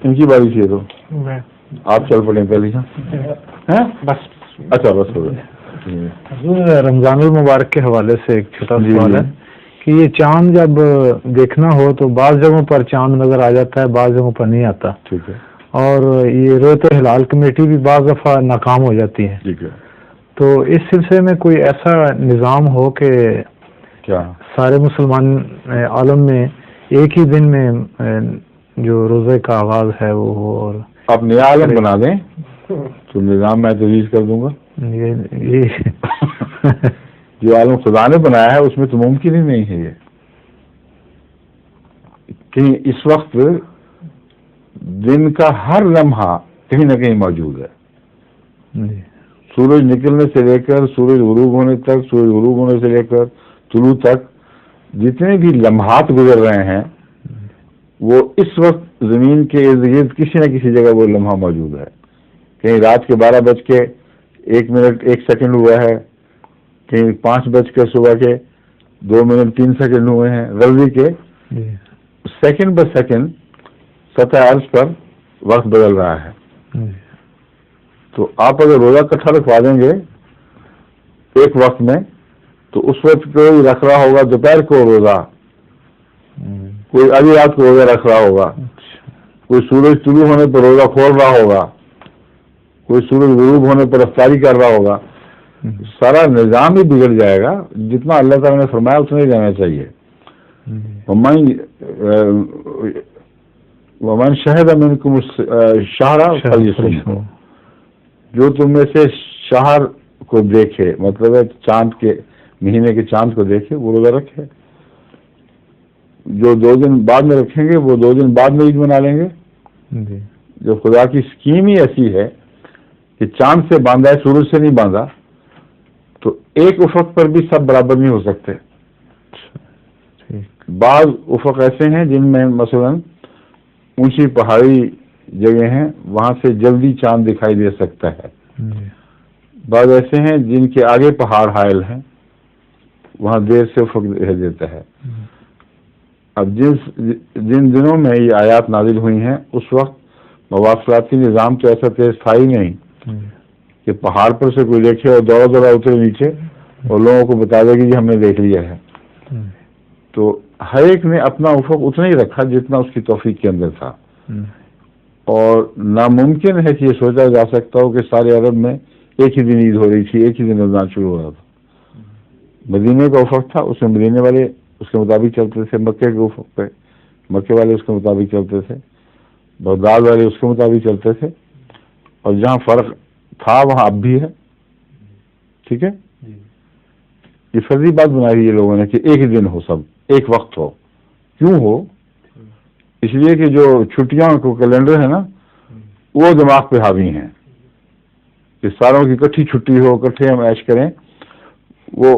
ان کی باری تھی تو آپ چل پڑیں پہلے بس. اچھا بس ہو گیا. رمضان المبارک کے حوالے سے ایک چھوٹا سوال ہے کہ یہ چاند جب دیکھنا ہو تو بعض جگہوں پر چاند نظر آ جاتا ہے, بعض جگہوں پر نہیں آتا. ٹھیک ہے. اور یہ رویت ہلال کمیٹی بھی بعض دفعہ ناکام ہو جاتی ہے. ٹھیک ہے. تو اس سلسلے میں کوئی ایسا نظام ہو کہ کیا سارے مسلمان عالم میں ایک ہی دن میں جو روزے کا آغاز ہے وہ ہو, اور آپ نیا عالم بنا دیں تو نظام میں تجویز کر دوں گا. یہ جو عالم خدا نے بنایا ہے اس میں تو ممکن ہی نہیں ہے یہ کہ اس وقت دن کا ہر لمحہ کہیں نہ کہیں موجود ہے. سورج نکلنے سے لے کر سورج غروب ہونے تک, سورج غروب ہونے سے لے کر طلوع تک جتنے بھی لمحات گزر رہے ہیں وہ اس وقت زمین کے ارد گرد کسی نہ کسی جگہ وہ لمحہ موجود ہے. کہیں رات کے 12:01 ہوا ہے, کہیں 5 صبح کے 2:03 ہوئے ہیں. غلطی کے سیکنڈ بہ سیکنڈ سطح عرض پر وقت بدل رہا ہے. تو آپ اگر روزہ اکٹھا رکھوا دیں گے ایک وقت میں تو اس وقت کوئی رکھ رہا ہوگا دوپہر کو روزہ, کوئی ابھی رات کو روزہ رکھ رہا ہوگا, کوئی سورج طلوع ہونے پر روزہ کھول رہا ہوگا, کوئی سورج غروب ہونے پر افطاری کر رہا ہوگا. سارا نظام ہی بگڑ جائے گا. جتنا اللہ تعالیٰ نے فرمایا اتنا ہی جانا چاہیے. ومن شہد منکم الشہر فلیصمہ, جو تم میں سے شہر کو دیکھے, مطلب ہے چاند کے مہینے کے چاند کو دیکھے وہ روزہ رکھے. جو 2 دن بعد میں رکھیں گے وہ 2 دن بعد میں عید منا لیں گے. جو خدا کی اسکیم ہی ایسی ہے کہ چاند سے باندھا ہے, سورج سے نہیں باندھا, تو ایک افق پر بھی سب برابر نہیں ہو سکتے. بعض افق ایسے ہیں جن میں مثلا اونچی پہاڑی جگہ ہیں, وہاں سے جلدی چاند دکھائی دے سکتا ہے. بعض ایسے ہیں جن کے آگے پہاڑ حائل ہیں, وہاں دیر سے افق دکھائی دیتا ہے. اب جن دنوں میں یہ آیات نازل ہوئی ہیں اس وقت مواصلاتی نظام تو ایسا تیز تھا ہی نہیں کہ پہاڑ پر سے کوئی دیکھے اور دوڑا دوڑا اترے نیچے اور لوگوں کو بتا دے کہ ہم نے دیکھ لیا ہے. تو ہر ایک نے اپنا افق اتنا ہی رکھا جتنا اس کی توفیق کے اندر تھا. اور ناممکن ہے کہ یہ سوچا جا سکتا ہو کہ سارے عرب میں ایک ہی دن عید ہو رہی تھی, ایک ہی دن رمضان شروع ہو رہا تھا. مدینے کا افق تھا, اس میں مدینے والے اس کے مطابق چلتے تھے. مکے کے افق پہ مکے والے اس کے مطابق چلتے تھے. بغداد والے اس کے مطابق چلتے تھے. اور جہاں فرق تھا وہاں اب بھی ہے. ٹھیک ہے, یہ فرضی بات بنائی ہے لوگوں نے کہ ایک ہی دن ہو, سب ایک وقت ہو. کیوں ہو؟ اس لیے کہ جو چھٹیاں کو کیلنڈر ہے نا وہ دماغ پہ حاوی ہیں کہ سالوں کی اکٹھی چھٹی ہو, اکٹھے ہم عیش کریں. وہ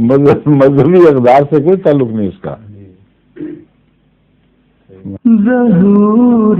مذہبی اقدار سے کوئی تعلق نہیں اس کا. ظہور